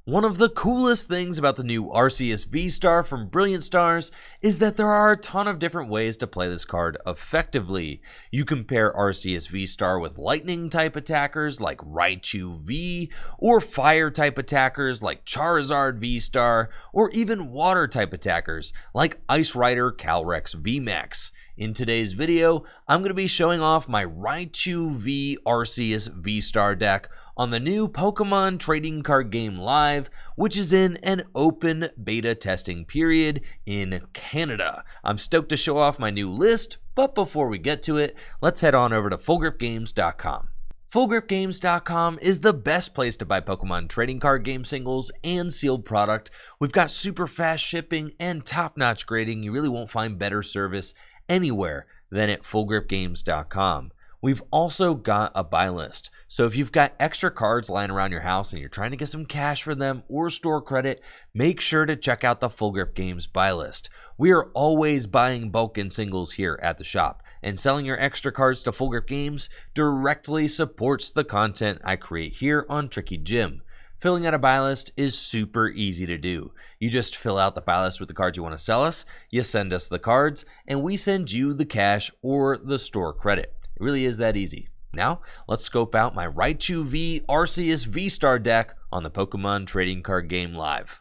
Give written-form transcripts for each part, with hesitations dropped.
One of the coolest things about the new Arceus V STAR from Brilliant Stars is that there are a ton of different ways to play this card effectively. You can pair Arceus V STAR with lightning type attackers like Raichu V, or fire type attackers like Charizard V STAR, or even water type attackers like Ice Rider Calyrex VMAX. In today's video, I'm going to be showing off my Raichu V Arceus V STAR deck on the new Pokemon Trading Card Game Live, which is in an open beta testing period in Canada. I'm stoked to show off my new list, but before we get to it, let's head on over to FullGripGames.com. FullGripGames.com is the best place to buy Pokemon trading card game singles and sealed product. We've got super fast shipping and top-notch grading. You really won't find better service anywhere than at FullGripGames.com. We've also got a buy list. So if you've got extra cards lying around your house and you're trying to get some cash for them or store credit, make sure to check out the Full Grip Games buy list. We are always buying bulk and singles here at the shop, and selling your extra cards to Full Grip Games directly supports the content I create here on Tricky Gym. Filling out a buy list is super easy to do. You just fill out the buy list with the cards you want to sell us, you send us the cards, and we send you the cash or the store credit. It really is that easy. Now, let's scope out my Raichu V Arceus V STAR deck on the Pokemon Trading Card Game Live.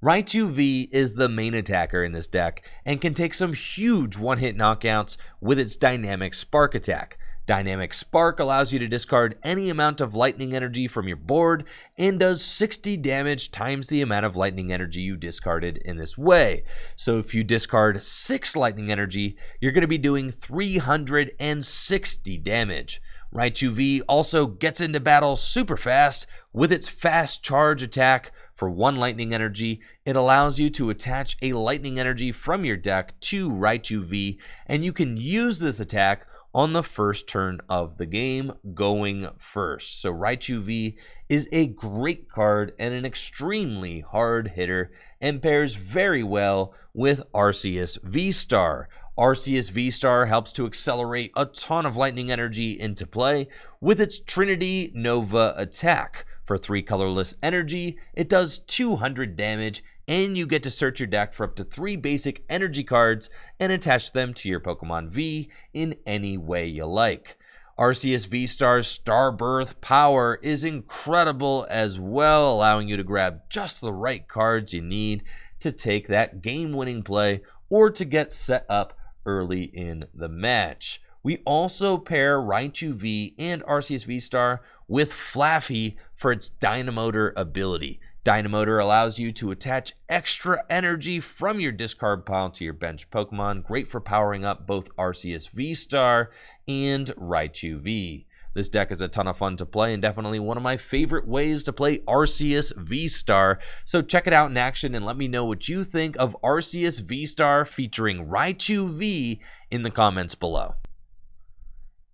Raichu V is the main attacker in this deck and can take some huge one-hit knockouts with its Dynamic Spark attack. Dynamic Spark allows you to discard any amount of lightning energy from your board and does 60 damage times the amount of lightning energy you discarded in this way. So if you discard 6 lightning energy, you're going to be doing 360 damage. Raichu V also gets into battle super fast with its fast charge attack. For 1 lightning energy, it allows you to attach a lightning energy from your deck to Raichu V, and you can use this attack on the first turn of the game, going first. So Raichu V is a great card and an extremely hard hitter, and pairs very well with Arceus V STAR. Arceus V STAR helps to accelerate a ton of lightning energy into play with its Trinity Nova attack. For 3 colorless energy, it does 200 damage, and you get to search your deck for up to 3 basic energy cards and attach them to your Pokemon V in any way you like. Arceus V STAR's Starbirth power is incredible as well, allowing you to grab just the right cards you need to take that game-winning play or to get set up early in the match. We also pair Raichu V and Arceus V STAR with Flaaffy for its Dynamotor ability. Dynamotor allows you to attach extra energy from your discard pile to your bench Pokemon, great for powering up both Arceus V STAR and Raichu V. This deck is a ton of fun to play and definitely one of my favorite ways to play Arceus V STAR, so check it out in action and let me know what you think of Arceus V STAR featuring Raichu V in the comments below.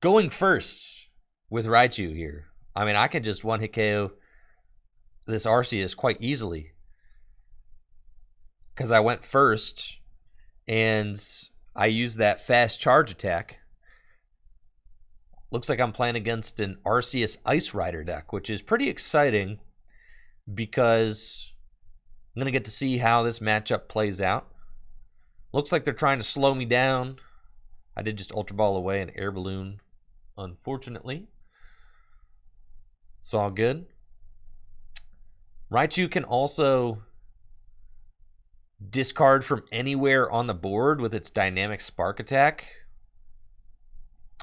Going first with Raichu here. I mean, I could just one-hit KO this Arceus quite easily because I went first and I used that fast charge attack. Looks like I'm playing against an Arceus Ice Rider deck, which is pretty exciting because I'm going to get to see how this matchup plays out. Looks like they're trying to slow me down. I did just Ultra Ball away an Air Balloon, unfortunately. It's all good. Raichu can also discard from anywhere on the board with its Dynamic Spark attack,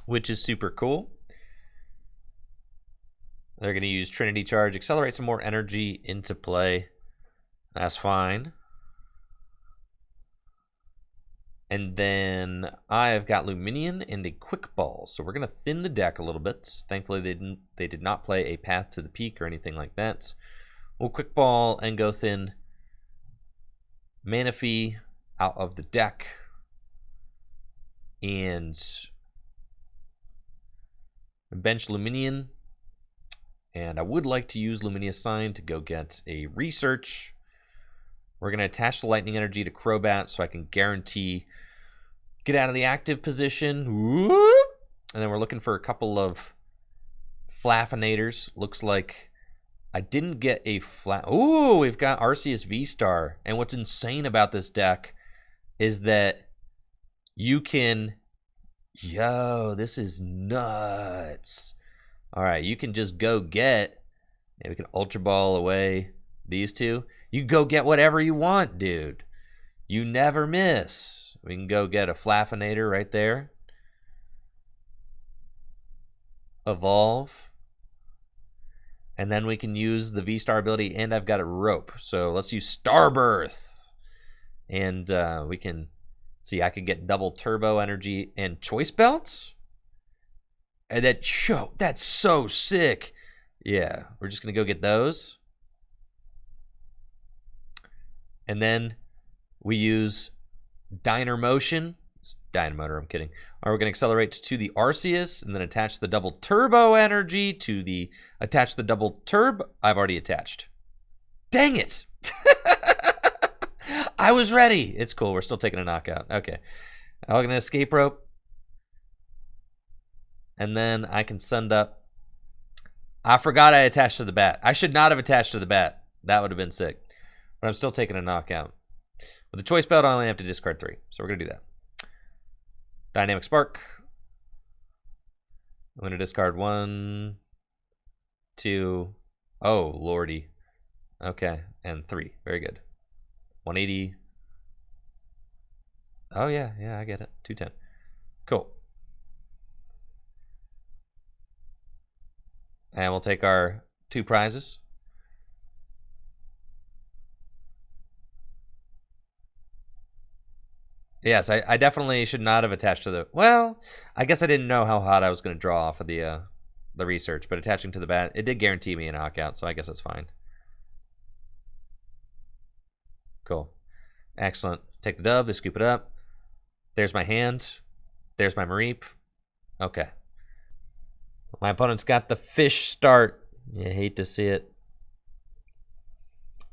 which is super cool. They're going to use Trinity Charge, accelerate some more energy into play. That's fine. And then I've got Lumineon and a Quick Ball. So we're going to thin the deck a little bit. Thankfully, they did not play a Path to the Peak or anything like that. We'll Quick Ball and go thin Manaphy out of the deck. And bench Lumineon. And I would like to use Lumineous Sign to go get a research. We're going to attach the lightning energy to Crobat so I can guarantee get out of the active position. Whoop! And then we're looking for a couple of Flaaffinator's. Looks like I didn't get a flat. Ooh, we've got Arceus VSTAR. And what's insane about this deck is that you can. Yo, this is nuts. All right, you can just go get. Yeah, we can Ultra Ball away these two. You can go get whatever you want, dude. You never miss. We can go get a Flaaffinator right there. Evolve. And then we can use the V-Star ability, and I've got a rope. So let's use Starbirth. And we can, see, I can get double turbo energy and choice belts. And that's so sick. Yeah, we're just going to go get those. And then we use Dynamotion. Dynamotor, I'm kidding. All right, we're going to accelerate to the Arceus and then attach the double turbo energy to the attach the double turb. I've already attached. Dang it. I was ready. It's cool. We're still taking a knockout. Okay. I'm going to escape rope. And then I can send up. I forgot I attached to the bat. I should not have attached to the bat. That would have been sick. But I'm still taking a knockout. With the choice belt, I only have to discard 3. So we're going to do that. Dynamic Spark. I'm going to discard 1, 2. Oh, lordy. Okay, and 3. Very good. 180. Oh, yeah, I get it. 210. Cool. And we'll take our 2 prizes. Yes, I definitely should not have attached to the... Well, I guess I didn't know how hot I was going to draw off of the research, but attaching to the bat, it did guarantee me a knockout, so I guess that's fine. Cool. Excellent. Take the dub, they scoop it up. There's my hand. There's my Mareep. Okay. My opponent's got the fish start. You hate to see it.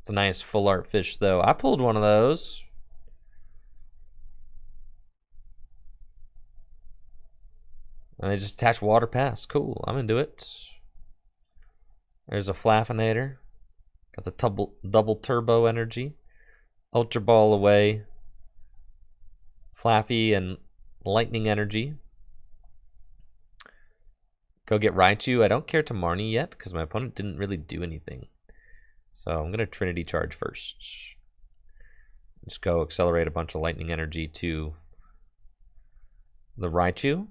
It's a nice full art fish, though. I pulled one of those. And they just attach water pass. Cool, I'm into it. There's a Flaaffinator. Got the double turbo energy. Ultra Ball away. Flaaffy and lightning energy. Go get Raichu. I don't care to Marnie yet because my opponent didn't really do anything. So I'm going to Trinity Charge first. Just go accelerate a bunch of lightning energy to the Raichu.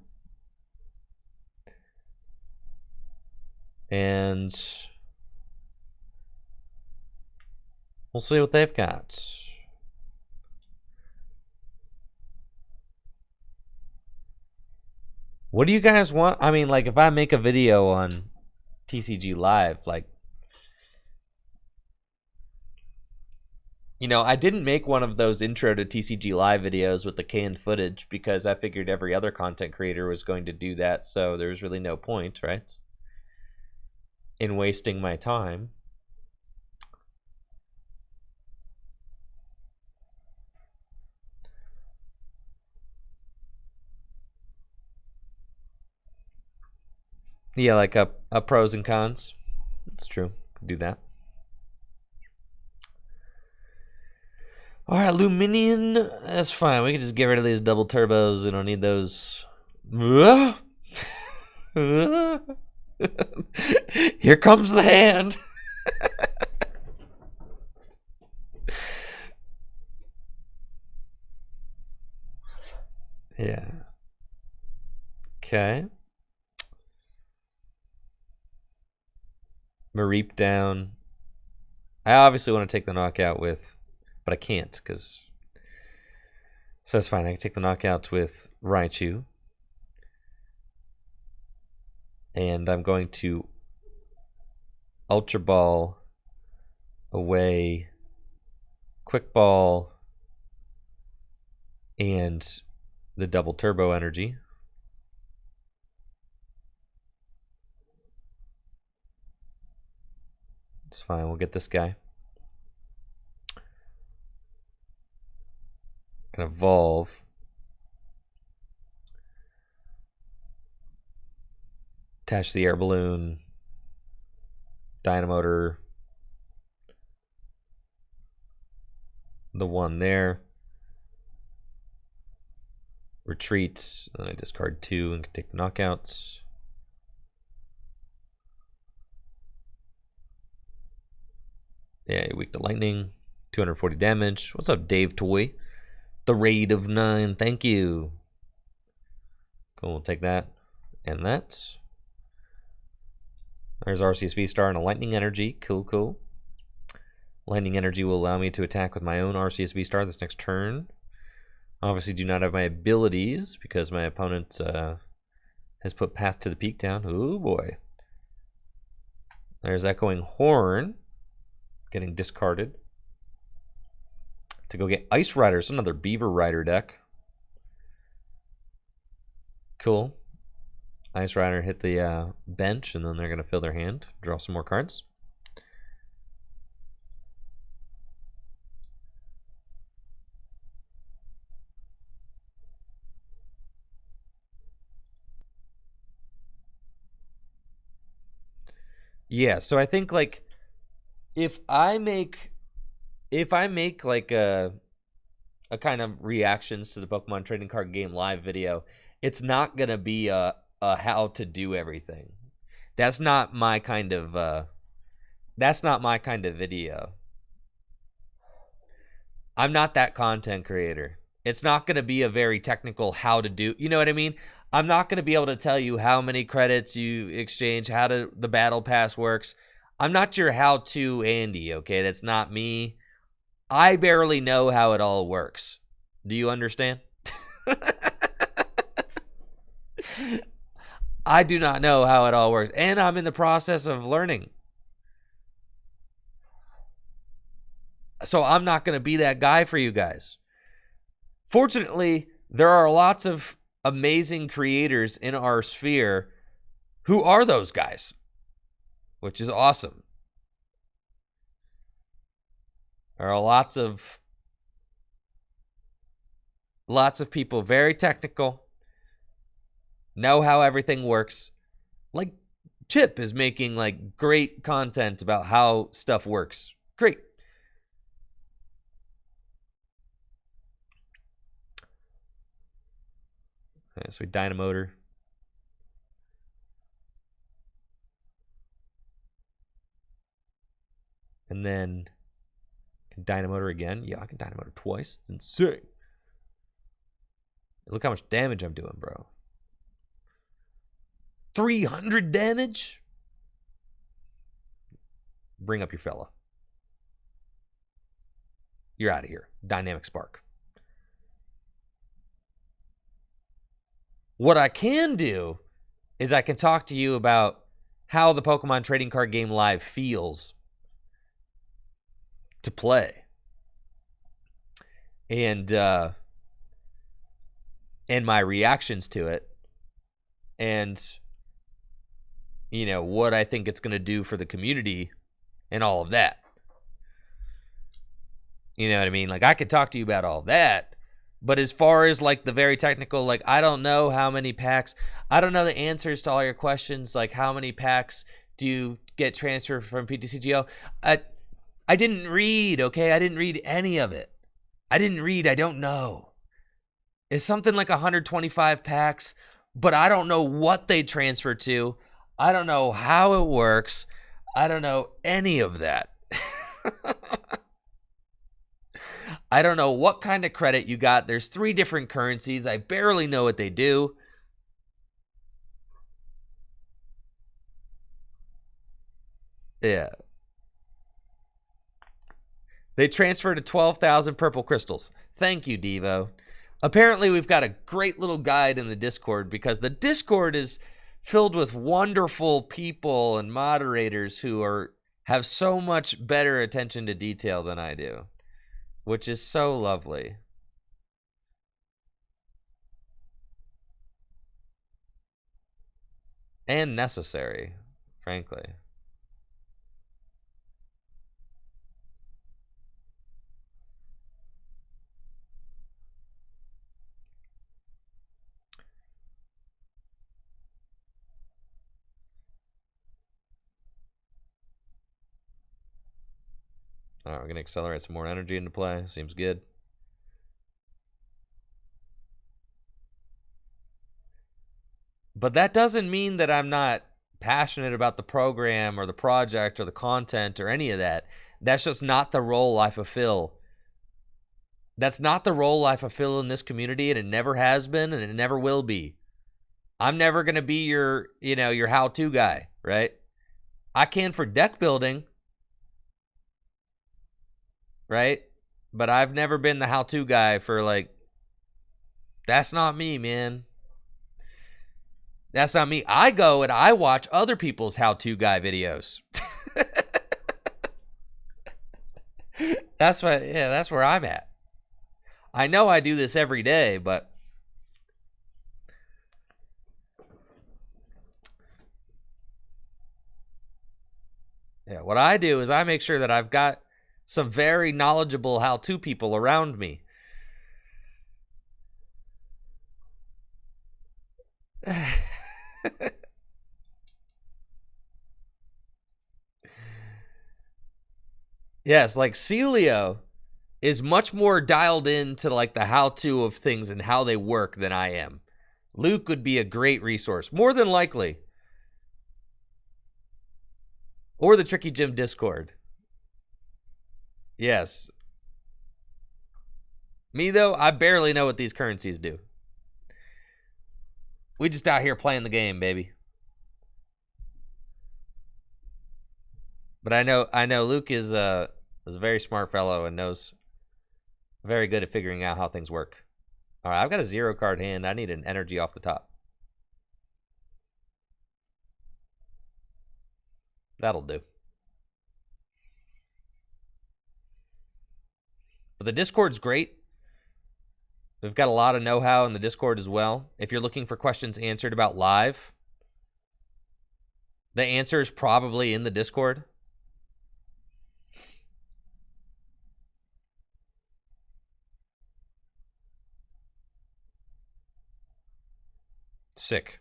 And we'll see what they've got. What do you guys want? I mean, like, if I make a video on TCG Live, like, you know, I didn't make one of those intro to TCG Live videos with the canned footage because I figured every other content creator was going to do that, so there's really no point, right, in wasting my time. Yeah, like a pros and cons. That's true. Could do that. All right, Lumineon. That's fine. We can just get rid of these double turbos. We don't need those. Here comes the hand. Yeah. Okay. Mareep down. I obviously want to take the knockout with, but I can't because. So that's fine. I can take the knockout with Raichu. And I'm going to Ultra Ball away, Quick Ball, and the double turbo energy. It's fine. We'll get this guy. Can evolve. Attach the air balloon. Dynamotor. The one there. Retreat. Then I discard 2 and can take the knockouts. Yeah, you're weak to lightning. 240 damage. What's up, Dave Toy? The raid of 9. Thank you. Cool, we'll take that and that. There's Arceus VSTAR and a lightning energy. Cool, cool. Lightning energy will allow me to attack with my own Arceus VSTAR this next turn. Obviously do not have my abilities because my opponent has put Path to the Peak down. Oh boy. There's Echoing Horn getting discarded to go get Ice Riders, another Beaver Rider deck. Cool. Ice Rider hit the bench, and then they're going to fill their hand, draw some more cards. Yeah, so I think like if I make like a kind of reactions to the Pokemon trading card game live video, it's not gonna be a how to do everything. That's not my kind of video. I'm not that content creator. It's not gonna be a very technical how to do, you know what I mean? I'm not gonna be able to tell you how many credits you exchange, how the battle pass works. I'm not your how-to Andy, okay? That's not me. I barely know how it all works. Do you understand? I do not know how it all works, and I'm in the process of learning. So I'm not going to be that guy for you guys. Fortunately, there are lots of amazing creators in our sphere who are those guys, which is awesome. There are lots of people very technical, know how everything works. Like Chip is making like great content about how stuff works. Great. Okay, so we Dynamotor. And then can Dynamotor again. Yeah, I can Dynamotor twice. It's insane. Look how much damage I'm doing, bro. 300 damage? Bring up your fella. You're out of here. Dynamic Spark. What I can do is I can talk to you about how the Pokemon trading card game live feels to play. And my reactions to it. And, you know, what I think it's going to do for the community and all of that. You know what I mean? Like, I could talk to you about all that. But as far as, like, the very technical, like, I don't know how many packs. I don't know the answers to all your questions. Like, how many packs do you get transferred from PTCGO? I didn't read, okay? I didn't read any of it. I don't know. It's something like 125 packs, but I don't know what they transfer to. I don't know how it works. I don't know any of that. I don't know what kind of credit you got. There's 3 different currencies. I barely know what they do. Yeah. They transfer to 12,000 purple crystals. Thank you, Devo. Apparently, we've got a great little guide in the Discord because the Discord is filled with wonderful people and moderators who have so much better attention to detail than I do, which is so lovely. And necessary, frankly. All right, we're gonna accelerate some more energy into play. Seems good. But that doesn't mean that I'm not passionate about the program or the project or the content or any of that. That's just not the role I fulfill. That's not the role I fulfill in this community, and it never has been, and it never will be. I'm never going to be your, your how-to guy, right? I can for deck building, right? But I've never been the how-to guy for, like, that's not me, man. That's not me. I go and I watch other people's how-to guy videos. That's where I'm at. I know I do this every day, but yeah, what I do is I make sure that I've got some very knowledgeable how-to people around me. Yes, like Celio is much more dialed into like the how-to of things and how they work than I am. Luke would be a great resource, more than likely. Or the Tricky Gym Discord. Yes. Me, though, I barely know what these currencies do. We just out here playing the game, baby. But I know Luke is a very smart fellow and knows very good at figuring out how things work. All right, I've got a 0 card hand. I need an energy off the top. That'll do. But the Discord's great. We've got a lot of know-how in the Discord as well. If you're looking for questions answered about live, the answer is probably in the Discord. Sick.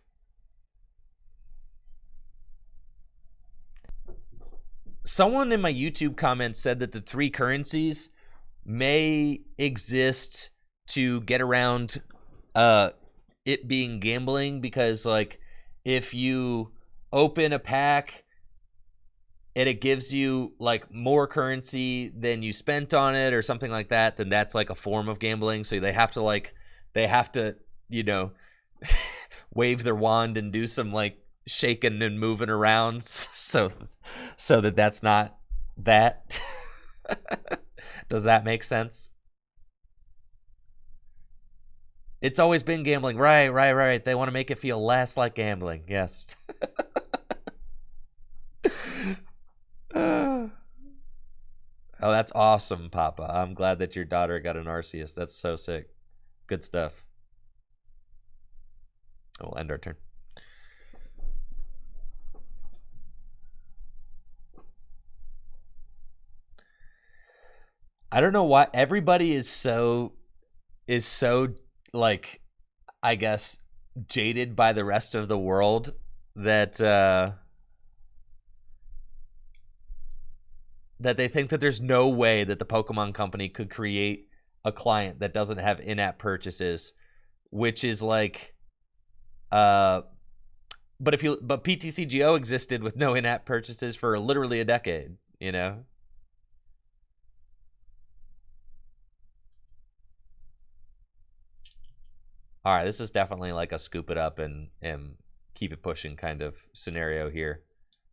Someone in my YouTube comments said that the 3 currencies may exist to get around it being gambling, because like if you open a pack and it gives you like more currency than you spent on it or something like that, then that's like a form of gambling. So they have to wave their wand and do some like shaking and moving around so that's not that. Does that make sense? It's always been gambling. Right. They want to make it feel less like gambling. Yes. Oh, that's awesome, Papa. I'm glad that your daughter got an Arceus. That's so sick. Good stuff. We'll end our turn. I don't know why everybody is so like, I guess, jaded by the rest of the world that that they think that there's no way that the Pokemon company could create a client that doesn't have in-app purchases, which is like but PTCGO existed with no in-app purchases for literally a decade, you know? All right, this is definitely like a scoop it up and keep it pushing kind of scenario here.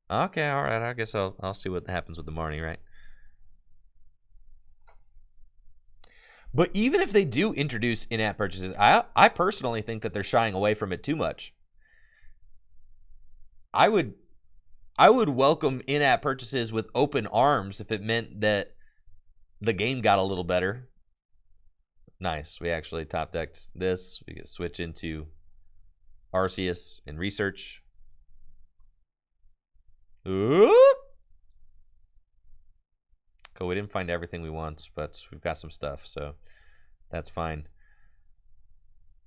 Okay, all right. I guess I'll see what happens with the Marnie, right? But even if they do introduce in-app purchases, I personally think that they're shying away from it too much. I would welcome in-app purchases with open arms if it meant that the game got a little better. Nice. We actually top decked this. We can switch into Arceus and research. Ooh. Cool. We didn't find everything we want, but we've got some stuff, so that's fine.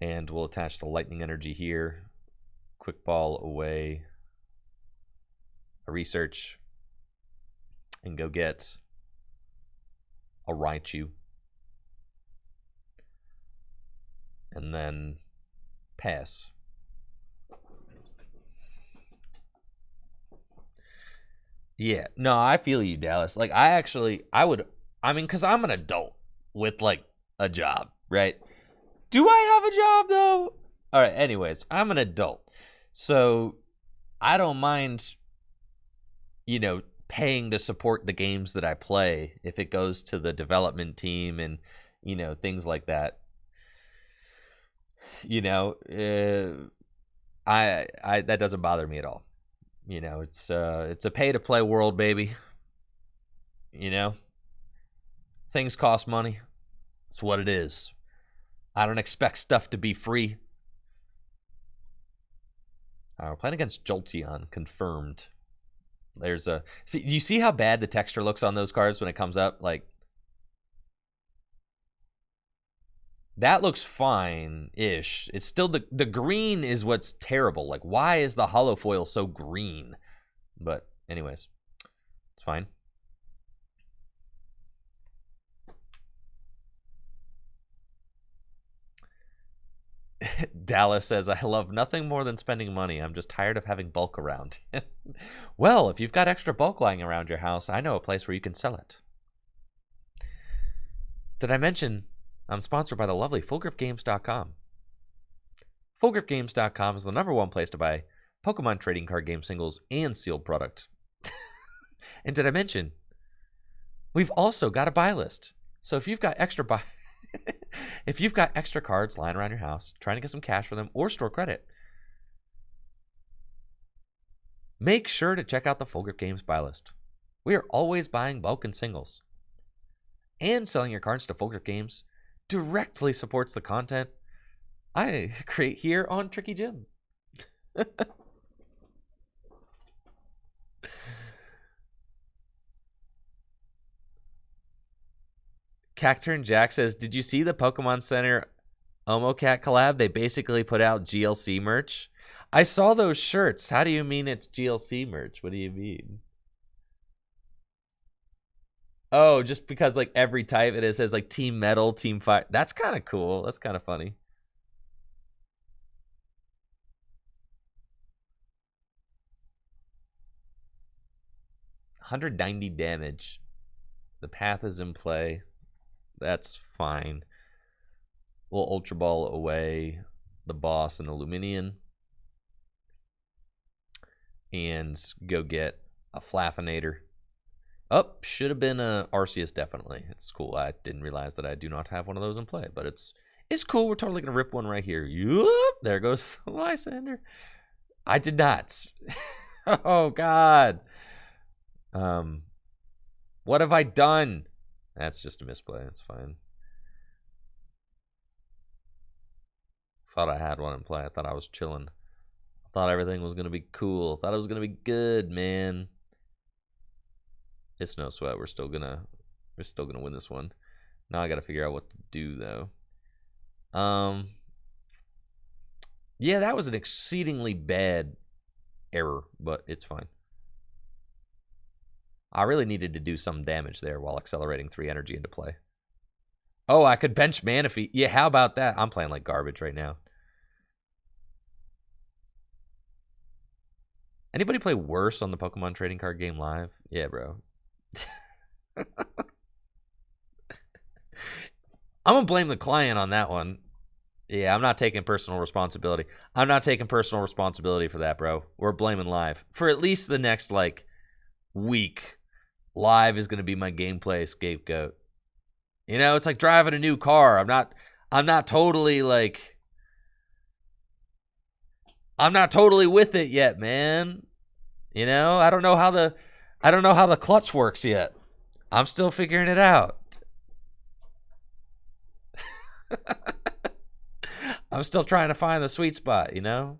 And we'll attach the lightning energy here. Quick ball away. A research. And go get a Raichu, and then pass. Yeah, no, I feel you, Dallas. Like, I would, I mean, because I'm an adult with, like, a job, right? Do I have a job, though? All right, anyways, I'm an adult. So, I don't mind, you know, paying to support the games that I play if it goes to the development team and, you know, things like that. You know, I that doesn't bother me at all. You know, it's a pay to play world, baby. You know, things cost money. It's what it is. I don't expect stuff to be free. We're playing against Jolteon, confirmed. There's a see. Do you see how bad the texture looks on those cards when it comes up? Like, that looks fine-ish. It's still the green is what's terrible. Like, why is the holo foil so green? But anyways, it's fine. Dallas says, I love nothing more than spending money. I'm just tired of having bulk around. Well, if you've got extra bulk lying around your house, I know a place where you can sell it. Did I mention I'm sponsored by the lovely FullGripGames.com? FullGripGames.com is the #1 place to buy Pokemon trading card game singles and sealed product. And did I mention we've also got a buy list? So if you've got extra if you've got extra cards lying around your house, trying to get some cash for them or store credit, make sure to check out the Full Grip Games buy list. We are always buying bulk and singles. And selling your cards to Full Grip Games directly supports the content I create here on Tricky Jim. Cacturn Jack says, did you see the Pokemon Center Omocat collab? They basically put out GLC merch. I saw those shirts. How do you mean it's GLC merch? What do you mean? Oh, just because like every type it says like Team Metal, Team Fire. That's kind of cool. That's kind of funny. $190 damage. The path is in play. That's fine. We'll Ultra Ball away the boss and the Lumineon. And go get a Flaffinator. Oh, should have been a Arceus, definitely. It's cool. I didn't realize that I do not have one of those in play, but it's cool. We're totally going to rip one right here. Yup, there goes the Lysander. I did not. Oh, God. What have I done? That's just a misplay. That's fine. Thought I had one in play. I thought I was chilling. I thought everything was going to be cool. I thought it was going to be good, man. It's no sweat. We're still gonna win this one. Now I gotta figure out what to do though. Yeah, that was an exceedingly bad error, but it's fine. I really needed to do some damage there while accelerating 3 energy into play. Oh, I could bench Manaphy. Yeah, how about that? I'm playing like garbage right now. Anybody play worse on the Pokemon trading card game live? Yeah, bro. I'm gonna blame the client on that one. Yeah, I'm not taking personal responsibility. I'm not taking personal responsibility for that, bro. We're blaming live for at least the next like week. Live is gonna be my gameplay scapegoat. You know, it's like driving a new car. I'm not totally like, I'm not totally with it yet, man. You know, I don't know how the clutch works yet. I'm still figuring it out. I'm still trying to find the sweet spot, you know?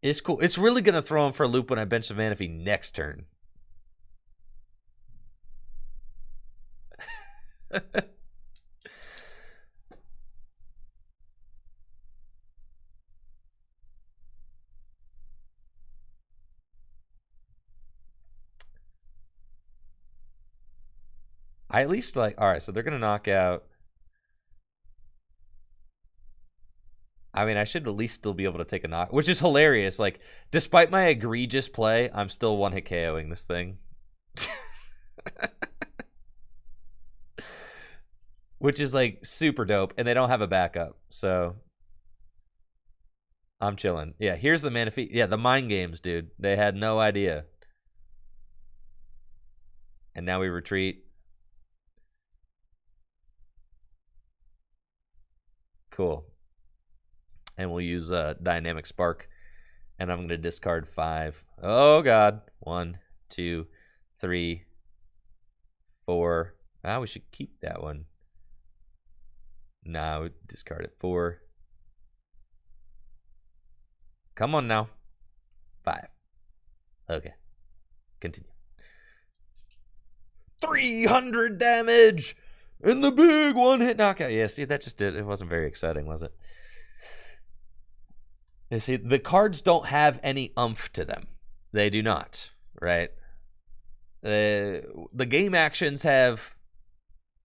It's cool. It's really going to throw him for a loop when I bench the Manaphy next turn. I at least like, all right, so they're going to knock out. I mean, I should at least still be able to take a knock, which is hilarious. Like, despite my egregious play, I'm still one-hit KOing this thing. Which is, like, super dope, and they don't have a backup, so I'm chilling. Yeah, here's the Manaphy. Yeah, the mind games, dude. They had no idea. And now we retreat. Cool. And we'll use Dynamic Spark. And I'm going to discard 5. Oh, God. 1, 2, 3, 4. Ah, we should keep that one. Nah, we discard it. 4. Come on now. 5. Okay. Continue. 300 damage! And the big one-hit knockout. Yeah, see, that just did. It wasn't very exciting, was it? You see, the cards don't have any oomph to them. They do not, right? The game actions have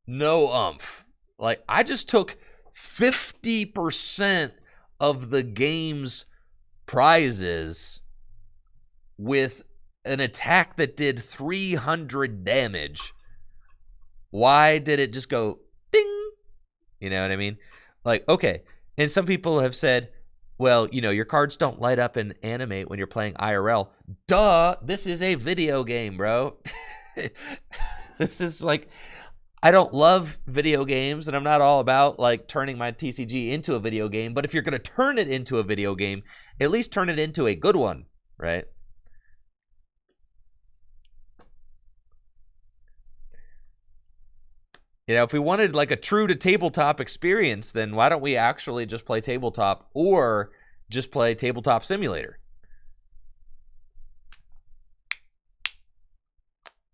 no oomph. Like, I just took 50% of the game's prizes with an attack that did 300 damage. Why did it just go ding? You know what I mean? Like, okay. And some people have said, well, you know, your cards don't light up and animate when you're playing IRL. Duh, this is a video game, bro. This is like, I don't love video games, and I'm not all about like turning my TCG into a video game, but if you're going to turn it into a video game, at least turn it into a good one, right? You know, if we wanted like a true to tabletop experience, then why don't we actually just play tabletop or just play Tabletop Simulator?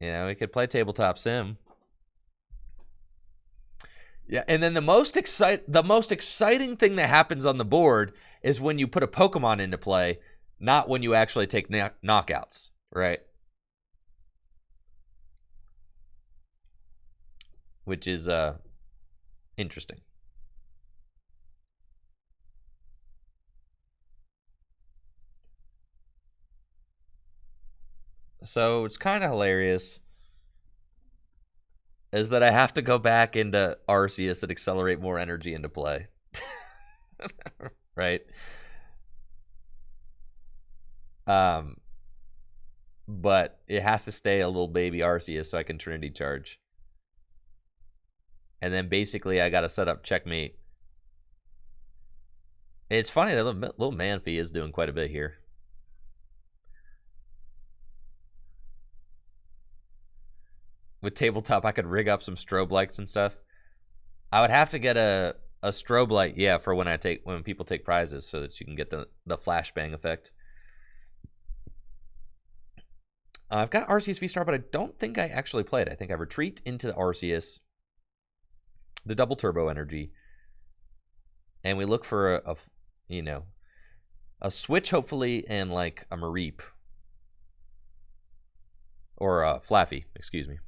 You know, we could play Tabletop Sim. Yeah, and then the most exciting thing that happens on the board is when you put a Pokemon into play, not when you actually take knockouts, right? Which is interesting. So it's kind of hilarious is that I have to go back into Arceus and accelerate more energy into play. Right? But it has to stay a little baby Arceus so I can Trinity Charge. And then basically I got to set up checkmate. It's funny that little Manaphy is doing quite a bit here. With tabletop, I could rig up some strobe lights and stuff. I would have to get a strobe light, yeah, for when people take prizes, so that you can get the flashbang effect. I've got Arceus VSTAR, but I don't think I actually played. I think I retreat into the Arceus, the double turbo energy, and we look for a switch, hopefully, and like a Mareep or a Flaaffy, excuse me.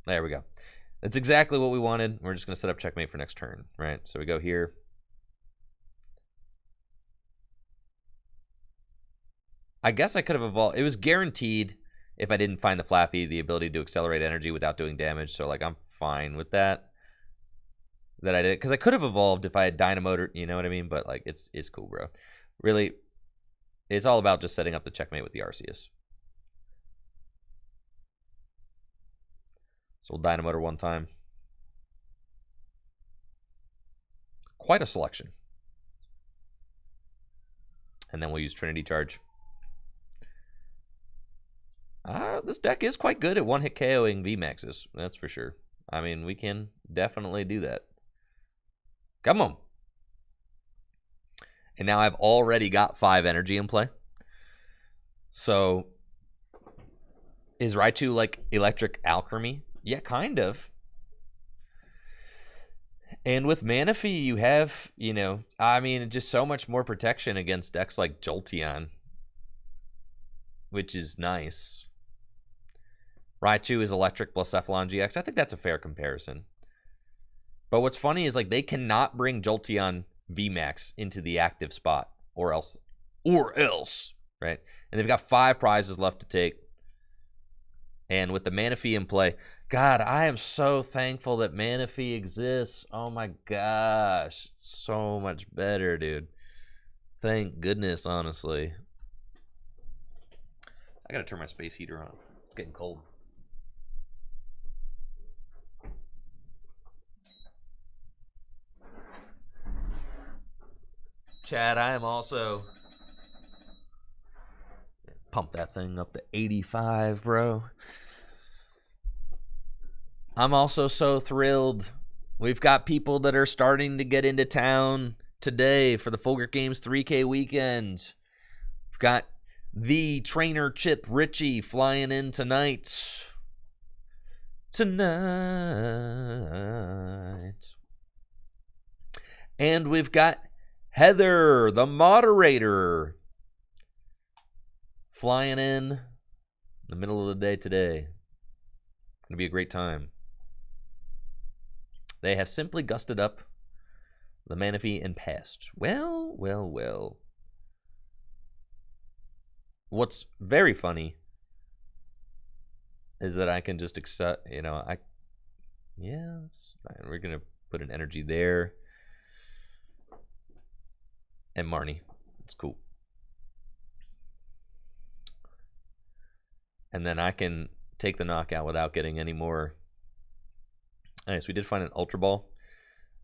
There we go. That's exactly what we wanted. We're just going to set up checkmate for next turn, right? So we go here. I guess I could have evolved. It was guaranteed if I didn't find the Flaaffy, the ability to accelerate energy without doing damage. So, like, I'm fine with that. That I did. Because I could have evolved if I had Dynamotor, you know what I mean? But, like, it's cool, bro. Really, it's all about just setting up the checkmate with the Arceus. So we'll Dynamotor one time. Quite a selection. And then we'll use Trinity Charge. This deck is quite good at one-hit KOing VMAXs. That's for sure. I mean, we can definitely do that. Come on. And now I've already got 5 energy in play. So, is Raichu like Electric Alchemy? Yeah, kind of. And with Manaphy, you have, you know, I mean, just so much more protection against decks like Jolteon, which is nice. Raichu is electric plus Cephalon GX. I think that's a fair comparison. But what's funny is like they cannot bring Jolteon VMAX into the active spot or else, right? And they've got 5 prizes left to take. And with the Manaphy in play, God, I am so thankful that Manaphy exists. Oh my gosh, so much better, dude. Thank goodness, honestly. I gotta turn my space heater on. It's getting cold. Chad, I am also... Pump that thing up to 85, bro. I'm also so thrilled. We've got people that are starting to get into town today for the Fulgurt Games 3K weekend. We've got the trainer Chip Ritchie flying in tonight. And we've got Heather, the moderator, flying in the middle of the day today. Gonna be a great time. They have simply gusted up the Manaphy and passed. Well, well, well. What's very funny is that I can just accept, you know, yeah, that's fine. We're gonna put an energy there. And Marnie, it's cool. And then I can take the knockout without getting any more. Nice, we did find an Ultra Ball.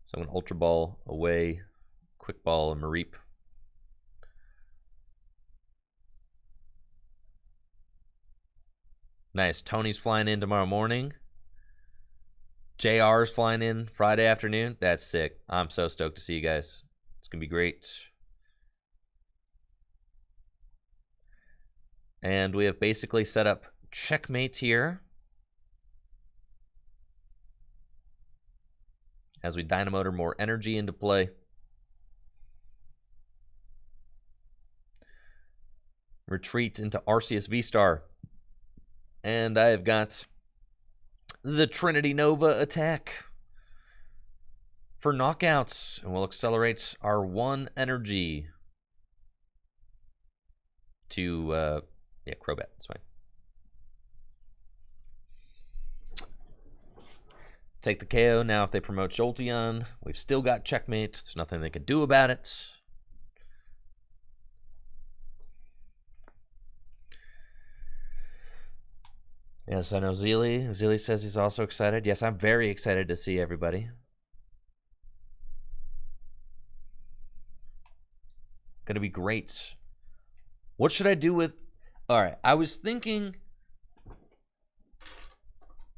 So an Ultra Ball away, Quick Ball, and Mareep. Nice, Tony's flying in tomorrow morning. JR's flying in Friday afternoon. That's sick. I'm so stoked to see you guys. It's going to be great. And we have basically set up checkmates here as we dynamotor more energy into play. Retreat into Arceus VSTAR. And I have got the Trinity Nova attack for knockouts. And we'll accelerate our 1 energy to, yeah, Crobat. That's fine. Take the KO. Now if they promote Jolteon, we've still got checkmate. There's nothing they can do about it. Yes, I know Zeely. Zeely says he's also excited. Yes, I'm very excited to see everybody. Gonna be great. What should I do with... All right, I was thinking...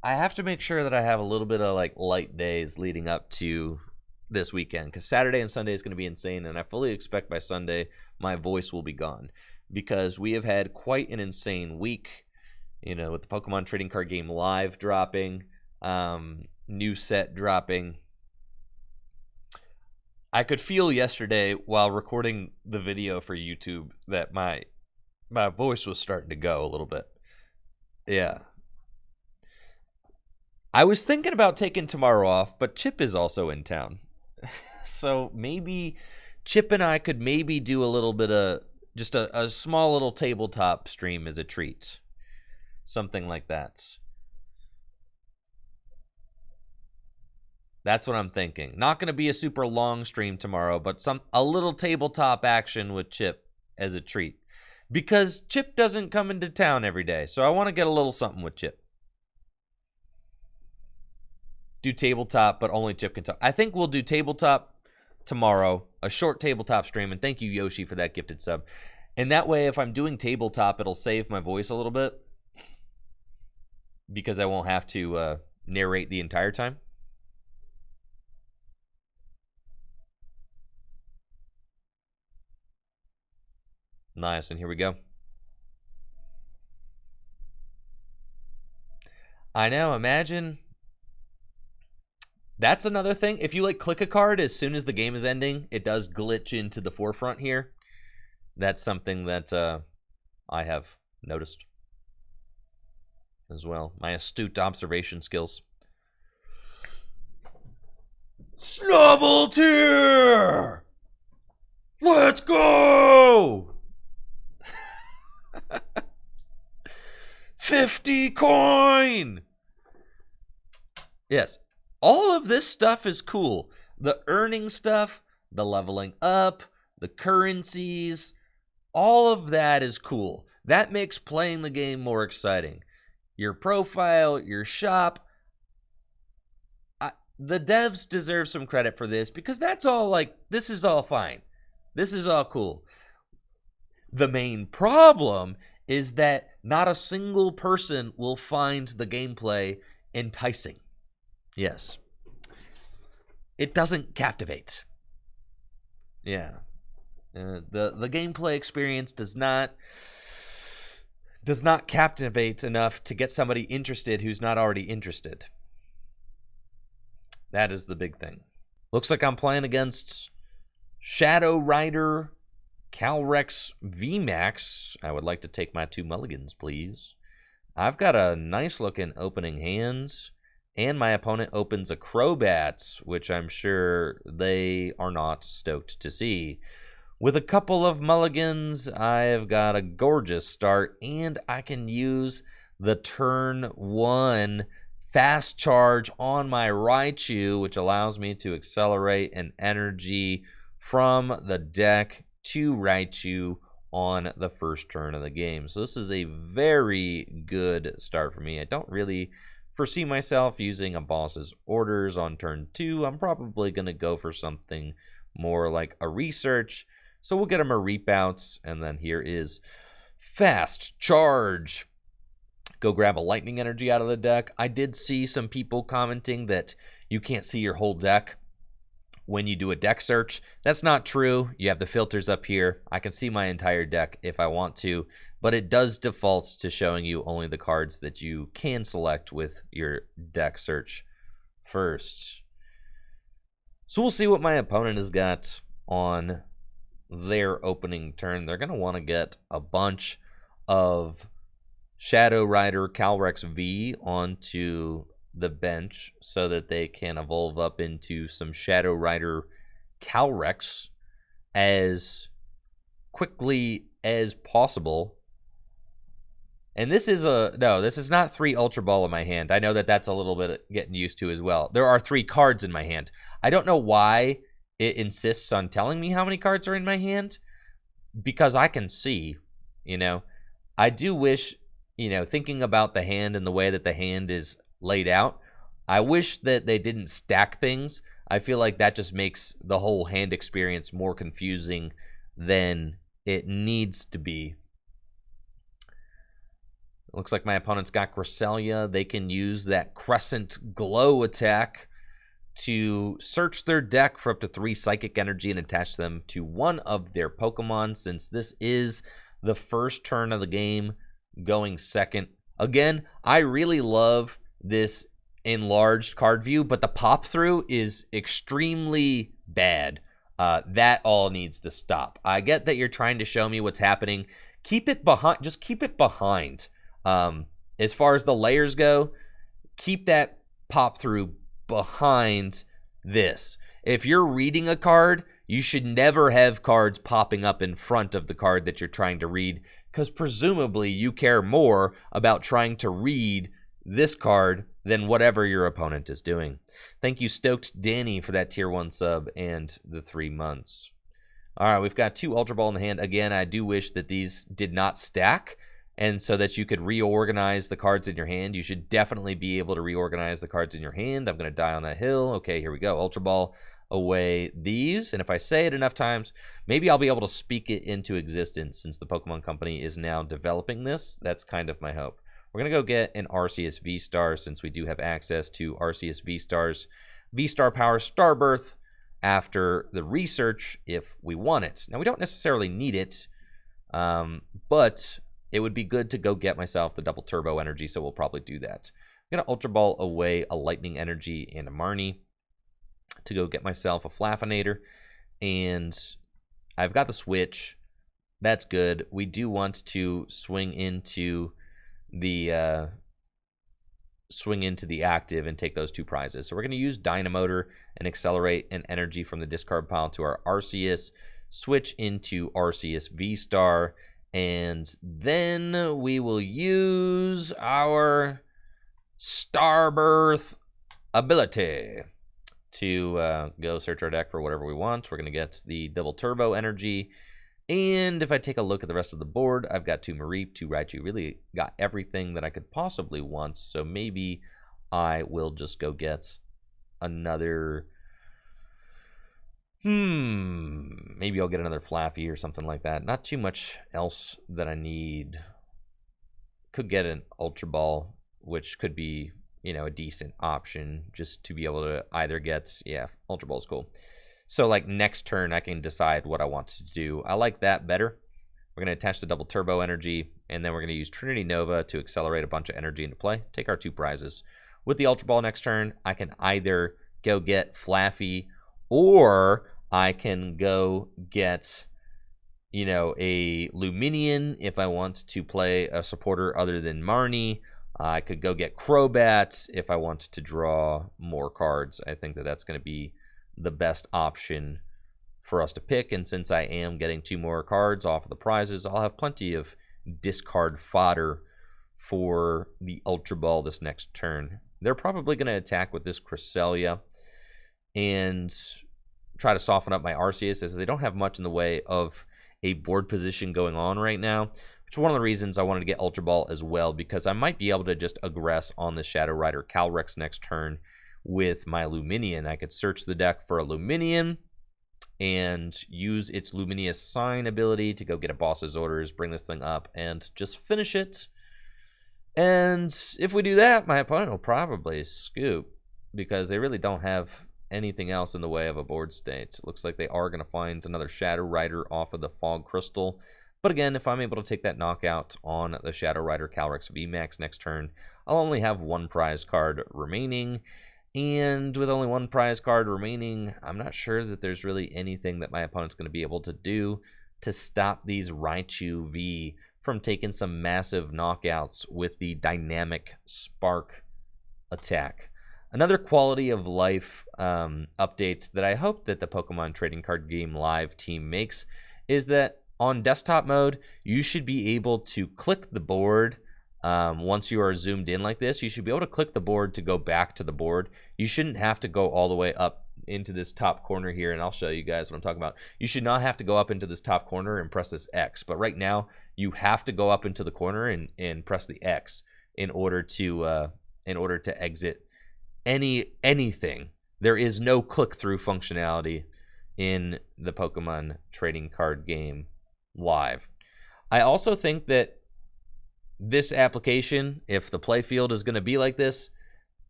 I have to make sure that I have a little bit of like light days leading up to this weekend, because Saturday and Sunday is going to be insane, and I fully expect by Sunday my voice will be gone, because we have had quite an insane week, you know, with the Pokemon Trading Card Game Live dropping, new set dropping. I could feel yesterday while recording the video for YouTube that my voice was starting to go a little bit. Yeah. I was thinking about taking tomorrow off, but Chip is also in town. So maybe Chip and I could maybe do a little bit of just a small little tabletop stream as a treat. Something like that. That's what I'm thinking. Not going to be a super long stream tomorrow, but a little tabletop action with Chip as a treat. Because Chip doesn't come into town every day, so I want to get a little something with Chip. Do tabletop, but only Chip can talk. I think we'll do tabletop tomorrow, a short tabletop stream, and thank you, Yoshi, for that gifted sub. And that way, if I'm doing tabletop, it'll save my voice a little bit, because I won't have to narrate the entire time. Nice, and here we go. I know, imagine... That's another thing. If you like click a card as soon as the game is ending, it does glitch into the forefront here. That's something that I have noticed. as well. My astute observation skills. Snubble tier! Let's go! 50 coin! Yes, all of this stuff is cool. The earning stuff, the leveling up, the currencies, all of that is cool. That makes playing the game more exciting. Your profile, your shop. The devs deserve some credit for this because that's all like, this is all fine. This is all cool. The main problem is that not a single person will find the gameplay enticing. Yes. It doesn't captivate. Yeah. The gameplay experience does not captivate enough to get somebody interested who's not already interested. That is the big thing. Looks like I'm playing against Shadow Rider Calyrex VMAX. I would like to take my 2 mulligans, please. I've got a nice looking opening hand, and my opponent opens a Crobat, which I'm sure they are not stoked to see. With a couple of mulligans, I've got a gorgeous start, and I can use the turn 1 fast charge on my Raichu, which allows me to accelerate an energy from the deck to Raichu on the first turn of the game. So this is a very good start for me. I don't really foresee myself using a boss's orders on turn 2. I'm probably going to go for something more like a research. So we'll get a Mareep out, and then here is fast charge. Go grab a lightning energy out of the deck. I did see some people commenting that you can't see your whole deck when you do a deck search. That's not true. You have the filters up here. I can see my entire deck if I want to, but it does default to showing you only the cards that you can select with your deck search first. So we'll see what my opponent has got on their opening turn. They're going to want to get a bunch of Shadow Rider Calyrex V onto the bench so that they can evolve up into some Shadow Rider Calyrex as quickly as possible. And this is this is not 3 Ultra Ball in my hand. I know that that's a little bit getting used to as well. There are 3 cards in my hand. I don't know why it insists on telling me how many cards are in my hand, because I can see, I do wish, thinking about the hand and the way that the hand is laid out, I wish that they didn't stack things. I feel like that just makes the whole hand experience more confusing than it needs to be. Looks like my opponent's got Cresselia. They can use that Crescent Glow attack to search their deck for up to 3 psychic energy and attach them to one of their Pokemon, since this is the first turn of the game going second. Again, I really love this enlarged card view, but the pop through is extremely bad. That all needs to stop. I get that you're trying to show me what's happening. Keep it behind. Just keep it behind. As far as the layers go, keep that pop through behind this. If you're reading a card, you should never have cards popping up in front of the card that you're trying to read, because presumably you care more about trying to read this card than whatever your opponent is doing. Thank you, Stoked Danny, for that tier 1 sub and the 3 months. All right, we've got 2 Ultra Ball in the hand. Again, I do wish that these did not stack, and so that you could reorganize the cards in your hand. You should definitely be able to reorganize the cards in your hand. I'm going to die on that hill. Okay, here we go. Ultra Ball away these. And if I say it enough times, maybe I'll be able to speak it into existence, since the Pokemon Company is now developing this. That's kind of my hope. We're going to go get an Arceus V-Star, since we do have access to Arceus V-Stars. V-Star Power Starbirth after the research if we want it. Now, we don't necessarily need it, but it would be good to go get myself the double turbo energy, so we'll probably do that. I'm going to Ultra Ball away a lightning energy and a Marnie to go get myself a Flaffinator. And I've got the switch. That's good. We do want to swing into the swing into the active and take those 2 prizes. So we're going to use Dynamotor and accelerate an energy from the discard pile to our Arceus, switch into Arceus V-Star, and then we will use our Starbirth ability to go search our deck for whatever we want. We're going to get the double turbo energy. And if I take a look at the rest of the board, I've got 2 Mareep, 2 Raichu, really got everything that I could possibly want. So maybe I will just go get another, maybe I'll get another Flaaffy or something like that. Not too much else that I need. Could get an Ultra Ball, which could be, you know, a decent option just to be able to either get, yeah, Ultra Ball is cool. So, like, next turn, I can decide what I want to do. I like that better. We're going to attach the double turbo energy, and then we're going to use Trinity Nova to accelerate a bunch of energy into play. Take our 2 prizes. With the Ultra Ball next turn, I can either go get Flaaffy, or I can go get, you know, a Lumineon if I want to play a supporter other than Marnie. I could go get Crobat if I want to draw more cards. I think that that's going to be the best option for us to pick, and since I am getting 2 more cards off of the prizes, I'll have plenty of discard fodder for the Ultra Ball this next turn. They're probably going to attack with this Cresselia and try to soften up my Arceus, as they don't have much in the way of a board position going on right now, which is one of the reasons I wanted to get Ultra Ball as well, because I might be able to just aggress on the Shadow Rider Calyrex next turn with my Lumineon. I could search the deck for a Lumineon and use its Luminous Sign ability to go get a Boss's Orders, bring this thing up, and just finish it. And if we do that, my opponent will probably scoop, because they really don't have anything else in the way of a board state. It looks like they are going to find another Shadow Rider off of the Fog Crystal. But again, if I'm able to take that knockout on the Shadow Rider Calyrex VMAX next turn, I'll only have 1 prize card remaining. And with only 1 prize card remaining, I'm not sure that there's really anything that my opponent's going to be able to do to stop these Raichu V from taking some massive knockouts with the dynamic Spark attack. Another quality of life updates that I hope that the Pokemon Trading Card Game Live team makes is that on desktop mode, you should be able to click the board. Once you are zoomed in like this, you should be able to click the board to go back to the board. You shouldn't have to go all the way up into this top corner here, and I'll show you guys what I'm talking about. You should not have to go up into this top corner and press this X, but right now you have to go up into the corner and press the X in order to exit anything. There is no click-through functionality in the Pokemon Trading Card Game Live. I also think that this application, if the playfield is going to be like this,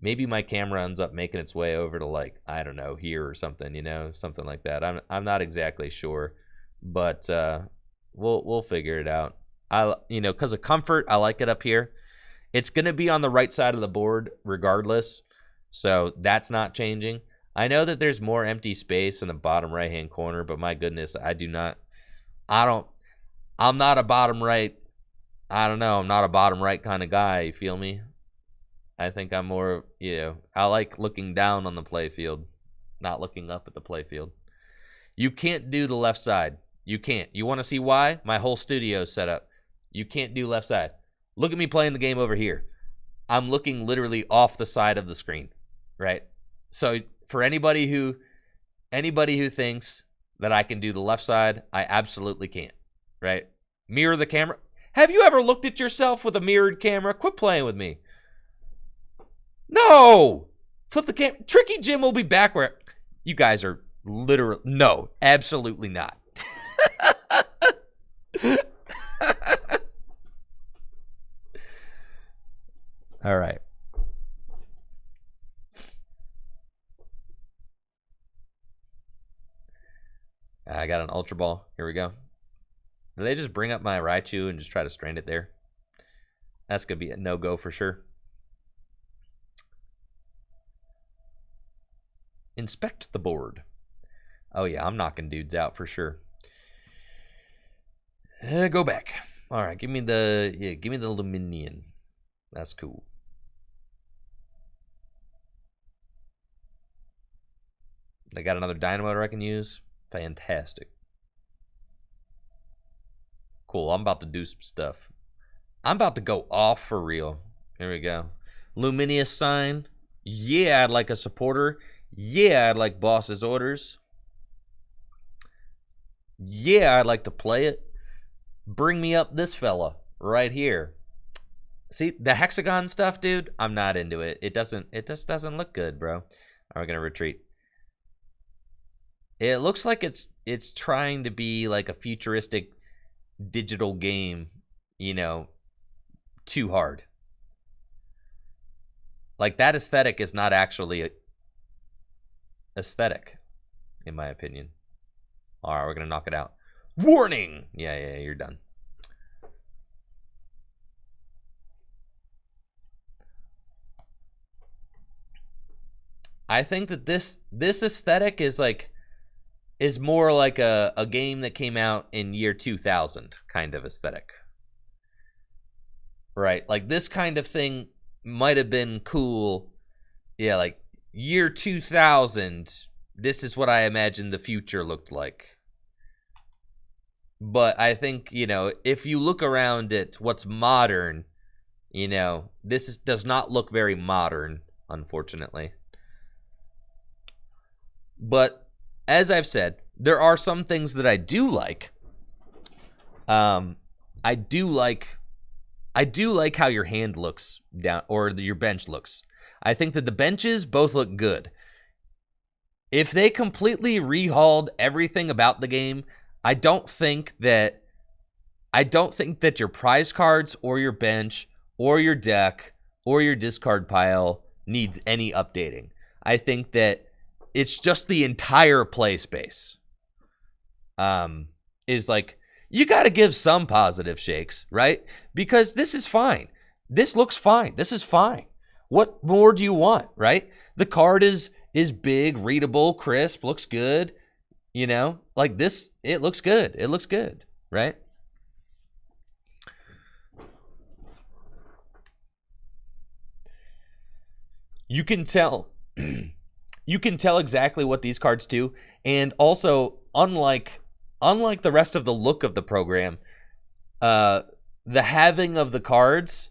maybe my camera ends up making its way over to, like, I don't know, here or something, you know, something like that. I'm not exactly sure, but we'll figure it out. You know, because of comfort, I like it up here. It's going to be on the right side of the board regardless, so that's not changing. I know that there's more empty space in the bottom right-hand corner, but my goodness, I'm not a bottom right. I don't know. I'm not a bottom right kind of guy. You feel me? I think I'm more, you know, I like looking down on the playfield, not looking up at the playfield. You can't do the left side. You can't. You want to see why? My whole studio is set up. You can't do left side. Look at me playing the game over here. I'm looking literally off the side of the screen, right? So for anybody who thinks that I can do the left side, I absolutely can't, right? Mirror the camera. Have you ever looked at yourself with a mirrored camera? Quit playing with me. No! Flip the camera. Tricky Jim will be back where... You guys are literally... No, absolutely not. All right. I got an Ultra Ball. Here we go. Did they just bring up my Raichu and just try to strand it there? That's going to be a no-go for sure. Inspect the board. Oh, yeah, I'm knocking dudes out for sure. Go back. All right, give me the Lumineon. That's cool. They got another Dynamotor I can use. Fantastic. Cool, I'm about to do some stuff. I'm about to go off for real. Here we go. Lumineon sign. Yeah, I'd like a supporter. Yeah, I'd like boss's orders. Yeah, I'd like to play it. Bring me up this fella right here. See, the hexagon stuff, dude, I'm not into it. It just doesn't look good, bro. We're gonna retreat. It looks like it's trying to be like a futuristic digital game, you know, too hard. Like, that aesthetic is not actually aesthetic, in my opinion. All right, we're gonna knock it out. Warning! Yeah, you're done. I think that this aesthetic is more like a game that came out in year 2000 kind of aesthetic. Right? Like, this kind of thing might have been cool. Yeah, like year 2000, this is what I imagine the future looked like. But I think, you know, if you look around at what's modern, you know, does not look very modern, unfortunately. But as I've said, there are some things that I do like. I do like how your hand looks down, or your bench looks. I think that the benches both look good. If they completely rehauled everything about the game, I don't think that your prize cards or your bench or your deck or your discard pile needs any updating. I think that it's just the entire play space is like, you got to give some positive shakes, right? Because this is fine. This looks fine. This is fine. What more do you want, right? The card is big, readable, crisp, looks good. You know, like this, it looks good. It looks good, right? You can tell. You can tell exactly what these cards do, and also, unlike the rest of the look of the program, the having of the cards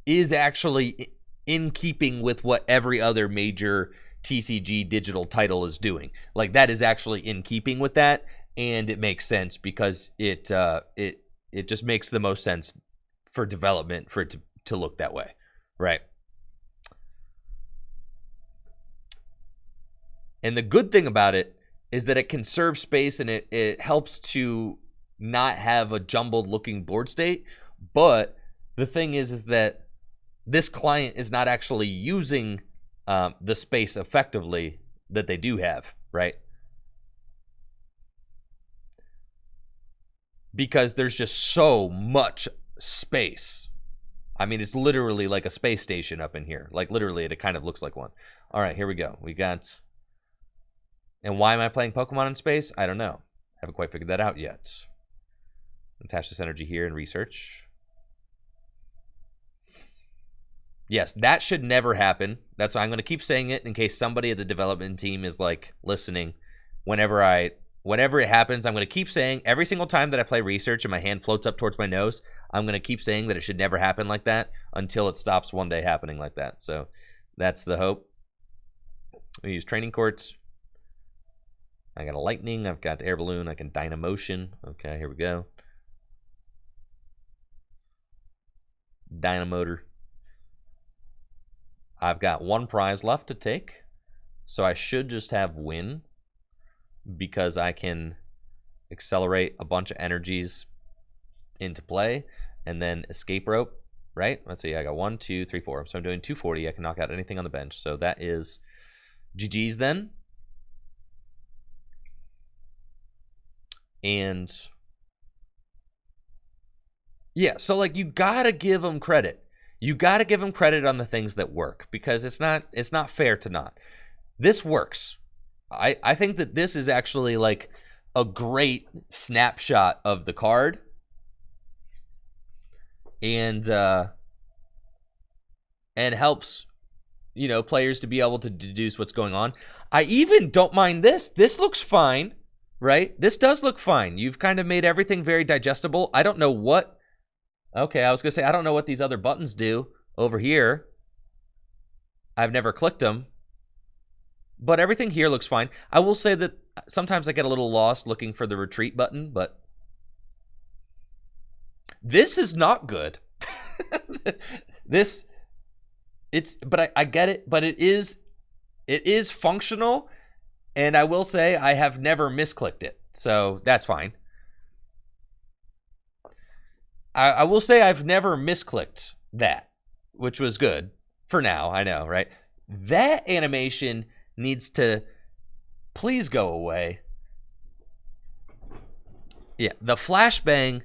is actually in keeping with what every other major TCG digital title is doing. Like, that is actually in keeping with that, and it makes sense because it just makes the most sense for development for it to look that way, right? And the good thing about it is that it conserves space, and it helps to not have a jumbled looking board state. But the thing is that this client is not actually using the space effectively that they do have, right? Because there's just so much space. I mean, it's literally like a space station up in here. Like, literally, it kind of looks like one. All right, here we go. We got... And why am I playing Pokemon in space? I don't know. Haven't quite figured that out yet. Attach this energy here and research. Yes, that should never happen. That's why I'm going to keep saying it in case somebody at the development team is like listening. Whenever it happens, I'm going to keep saying every single time that I play research and my hand floats up towards my nose, I'm going to keep saying that it should never happen like that until it stops one day happening like that. So that's the hope. We use training courts. I got a lightning. I've got air balloon. I can Dynamotion. Okay, here we go. Dynamotor. I've got one prize left to take, so I should just have win because I can accelerate a bunch of energies into play and then escape rope, right? Let's see, I got 1, 2, 3, 4. So I'm doing 240. I can knock out anything on the bench. So that is GG's then. And yeah, so like, you gotta give them credit. You got to give them credit on the things that work, because it's not fair to not. This works. I think that this is actually like a great snapshot of the card, and helps you know, players to be able to deduce what's going on. I even don't mind this. This looks fine, right? This does look fine. You've kind of made everything very digestible. I don't know what... Okay, I was going to say, I don't know what these other buttons do over here. I've never clicked them. But everything here looks fine. I will say that sometimes I get a little lost looking for the retreat button, but... This is not good. But I get it, but it is functional, and I will say I have never misclicked it, so that's fine. I will say I've never misclicked that, which was good for now. I know, right? That animation needs to please go away. Yeah, the flashbang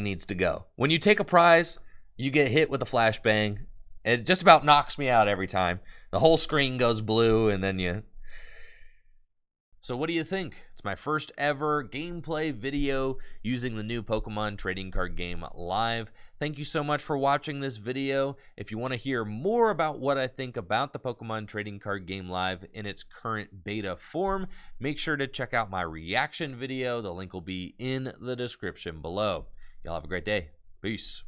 needs to go. When you take a prize, you get hit with a flashbang. It just about knocks me out every time. The whole screen goes blue, and then you... So what do you think? It's my first ever gameplay video using the new Pokemon trading card game live. Thank you so much for watching this video. If you want to hear more about what I think about the Pokemon trading card game live in its current beta form, make sure to check out my reaction video. The link will be in the description below. Y'all have a great day. Peace.